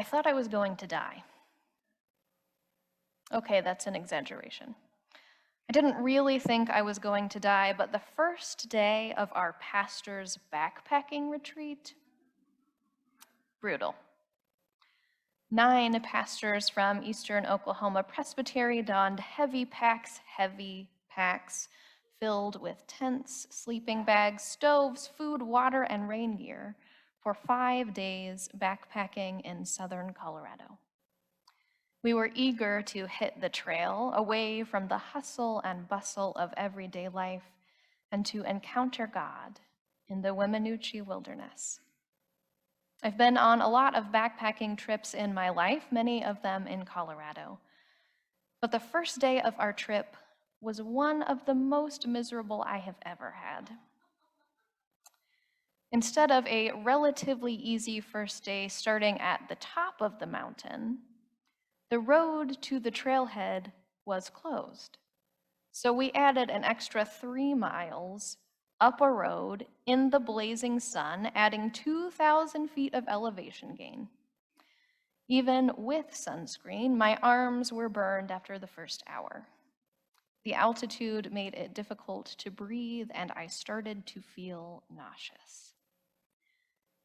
I thought I was going to die. Okay, that's an exaggeration. I didn't really think I was going to die, but the first day of our pastor's backpacking retreat, brutal. 9 pastors from eastern Oklahoma Presbyterian donned heavy packs, filled with tents, sleeping bags, stoves, food, water, and rain gear for 5 days backpacking in southern Colorado. We were eager to hit the trail away from the hustle and bustle of everyday life and to encounter God in the Weminuche wilderness. I've been on a lot of backpacking trips in my life, many of them in Colorado. But the first day of our trip was one of the most miserable I have ever had. Instead of a relatively easy first day starting at the top of the mountain, the road to the trailhead was closed. So we added an extra 3 miles up a road in the blazing sun, adding 2,000 feet of elevation gain. Even with sunscreen, my arms were burned after the first hour. The altitude made it difficult to breathe, and I started to feel nauseous.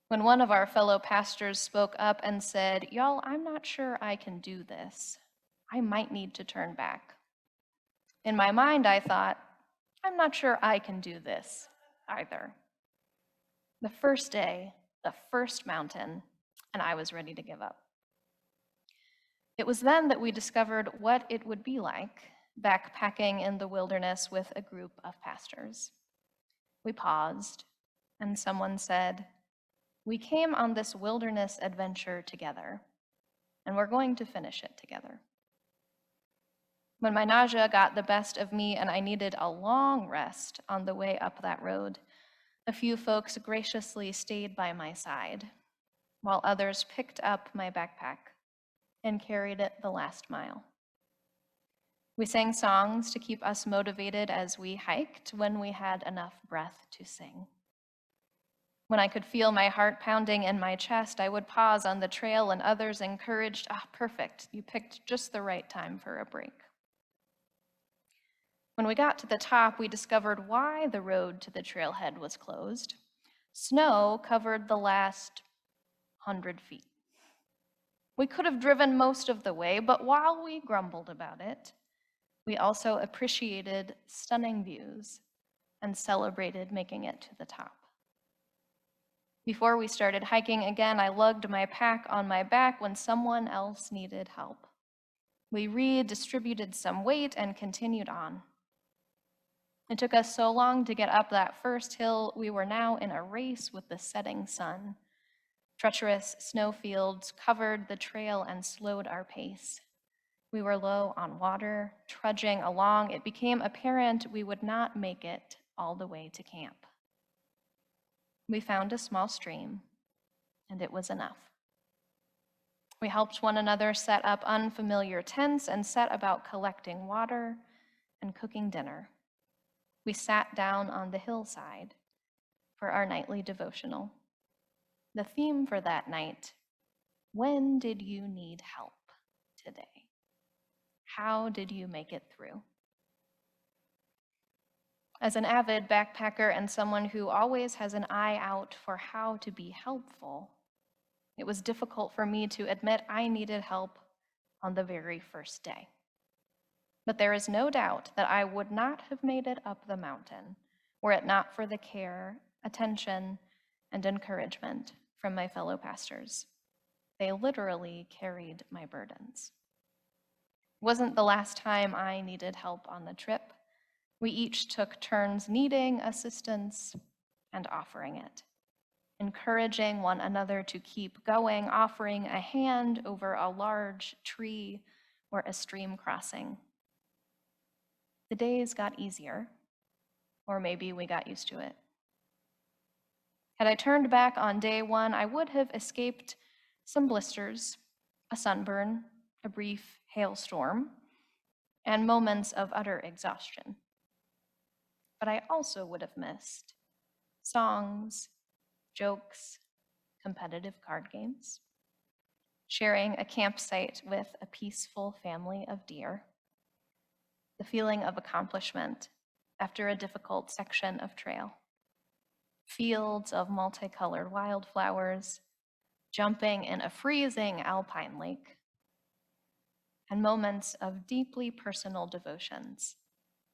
When one of our fellow pastors spoke up and said, "Y'all, I'm not sure I can do this. I might need to turn back." In my mind, I thought, I'm not sure I can do this either. The first day, the first mountain, and I was ready to give up. It was then that we discovered what it would be like backpacking in the wilderness with a group of pastors. We paused, and someone said, "We came on this wilderness adventure together, and we're going to finish it together." When my nausea got the best of me and I needed a long rest on the way up that road, a few folks graciously stayed by my side, while others picked up my backpack and carried it the last mile. We sang songs to keep us motivated as we hiked when we had enough breath to sing. When I could feel my heart pounding in my chest, I would pause on the trail and others encouraged, "Perfect, you picked just the right time for a break." When we got to the top, we discovered why the road to the trailhead was closed. Snow covered the last 100 feet. We could have driven most of the way, but while we grumbled about it, we also appreciated stunning views and celebrated making it to the top. Before we started hiking again, I lugged my pack on my back when someone else needed help. We redistributed some weight and continued on. It took us so long to get up that first hill, we were now in a race with the setting sun. Treacherous snowfields covered the trail and slowed our pace. We were low on water, trudging along. It became apparent we would not make it all the way to camp. We found a small stream, and it was enough. We helped one another set up unfamiliar tents and set about collecting water and cooking dinner. We sat down on the hillside for our nightly devotional. The theme for that night, when did you need help today? How did you make it through? As an avid backpacker and someone who always has an eye out for how to be helpful, it was difficult for me to admit I needed help on the very first day. But there is no doubt that I would not have made it up the mountain were it not for the care, attention, and encouragement from my fellow pastors. They literally carried my burdens. It wasn't the last time I needed help on the trip. We each took turns needing assistance and offering it, encouraging one another to keep going, offering a hand over a large tree or a stream crossing. The days got easier, or maybe we got used to it. Had I turned back on day one, I would have escaped some blisters, a sunburn, a brief hailstorm, and moments of utter exhaustion. But I also would have missed songs, jokes, competitive card games. sharing a campsite with a peaceful family of deer, the feeling of accomplishment after a difficult section of trail, fields of multicolored wildflowers, jumping in a freezing alpine lake, and moments of deeply personal devotions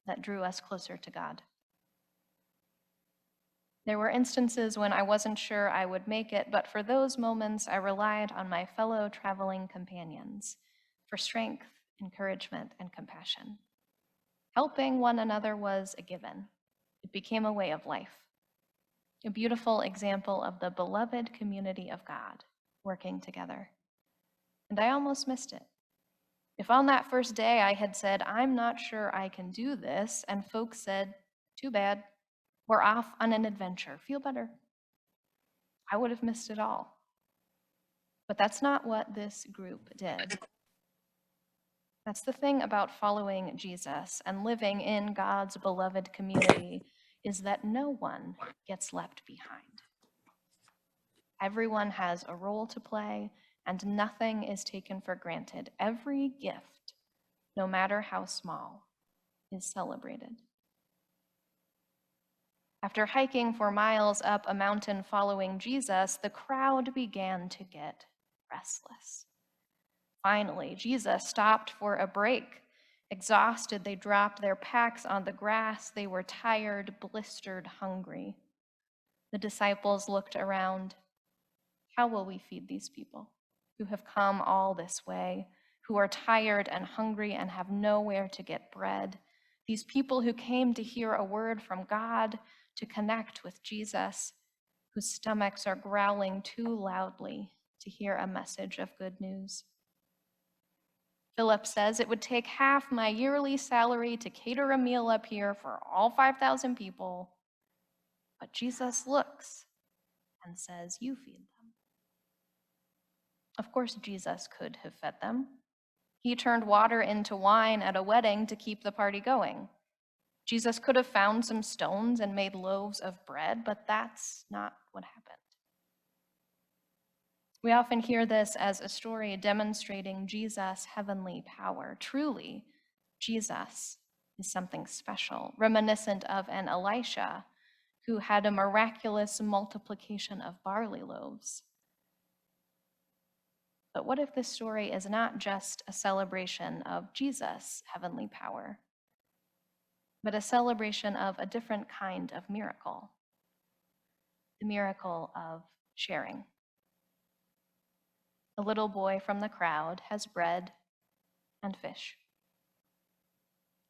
that drew us closer to God. There were instances when I wasn't sure I would make it, but for those moments, I relied on my fellow traveling companions for strength, encouragement, and compassion. Helping one another was a given. It became a way of life, a beautiful example of the beloved community of God working together. And I almost missed it. If on that first day I had said, "I'm not sure I can do this," and folks said, "Too bad, we're off on an adventure, feel better," I would have missed it all. But that's not what this group did. That's the thing about following Jesus and living in God's beloved community, is that no one gets left behind. Everyone has a role to play, and nothing is taken for granted. Every gift, no matter how small, is celebrated. After hiking for miles up a mountain following Jesus, the crowd began to get restless. Finally, Jesus stopped for a break. Exhausted, they dropped their packs on the grass. They were tired, blistered, hungry. The disciples looked around. How will we feed these people who have come all this way, who are tired and hungry and have nowhere to get bread? These people who came to hear a word from God, to connect with Jesus, whose stomachs are growling too loudly to hear a message of good news. Philip says, "It would take half my yearly salary to cater a meal up here for all 5,000 people." But Jesus looks and says, "You feed them." Of course, Jesus could have fed them. He turned water into wine at a wedding to keep the party going. Jesus could have found some stones and made loaves of bread, but that's not what happened. We often hear this as a story demonstrating Jesus' heavenly power. Truly, Jesus is something special, reminiscent of an Elisha who had a miraculous multiplication of barley loaves. But what if this story is not just a celebration of Jesus' heavenly power, but a celebration of a different kind of miracle, the miracle of sharing? A little boy from the crowd has bread and fish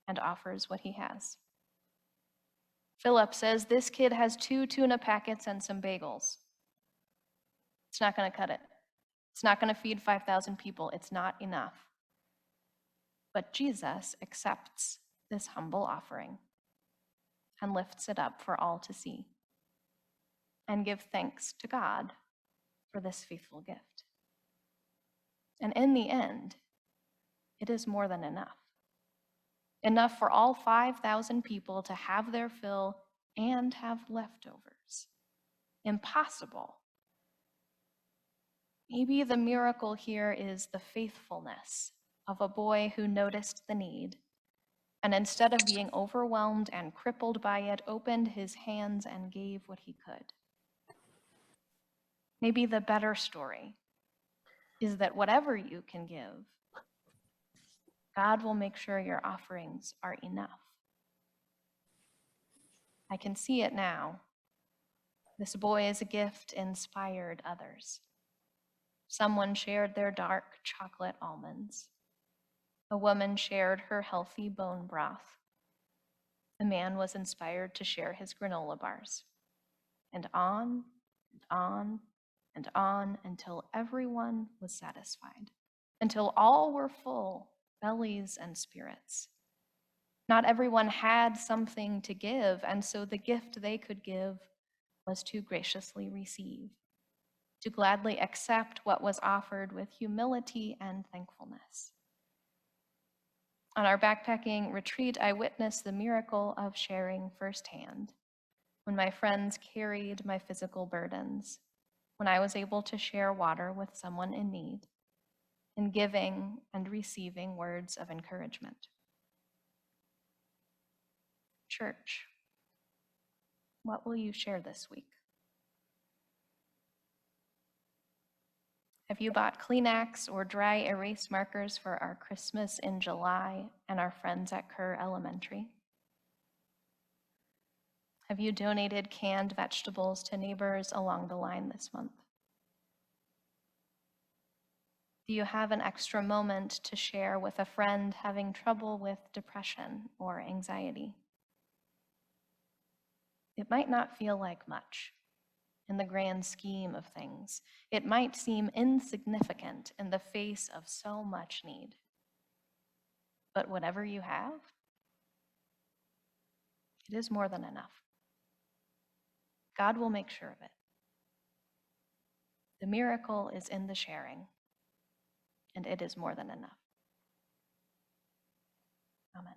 and offers what he has. Philip says, "This kid has 2 tuna packets and some bagels." It's not going to cut it. It's not going to feed 5,000 people. It's not enough. But Jesus accepts this humble offering and lifts it up for all to see and give thanks to God for this faithful gift. And in the end, it is more than enough. Enough for all 5,000 people to have their fill and have leftovers. Impossible. Maybe the miracle here is the faithfulness of a boy who noticed the need, and instead of being overwhelmed and crippled by it, opened his hands and gave what he could. Maybe the better story is that whatever you can give, God will make sure your offerings are enough. I can see it now. This boy's gift inspired others. Someone shared their dark chocolate almonds. A woman shared her healthy bone broth. A man was inspired to share his granola bars. And on and on and on until everyone was satisfied, until all were full, bellies and spirits. Not everyone had something to give, and so the gift they could give was to graciously receive, to gladly accept what was offered with humility and thankfulness. On our backpacking retreat, I witnessed the miracle of sharing firsthand. When my friends carried my physical burdens, when I was able to share water with someone in need, in giving and receiving words of encouragement. Church, what will you share this week? Have you bought Kleenex or dry erase markers for our Christmas in July and our friends at Kerr Elementary? Have you donated canned vegetables to neighbors along the line this month? Do you have an extra moment to share with a friend having trouble with depression or anxiety? It might not feel like much in the grand scheme of things. It might seem insignificant in the face of so much need. But whatever you have, it is more than enough. God will make sure of it. The miracle is in the sharing, and it is more than enough. Amen.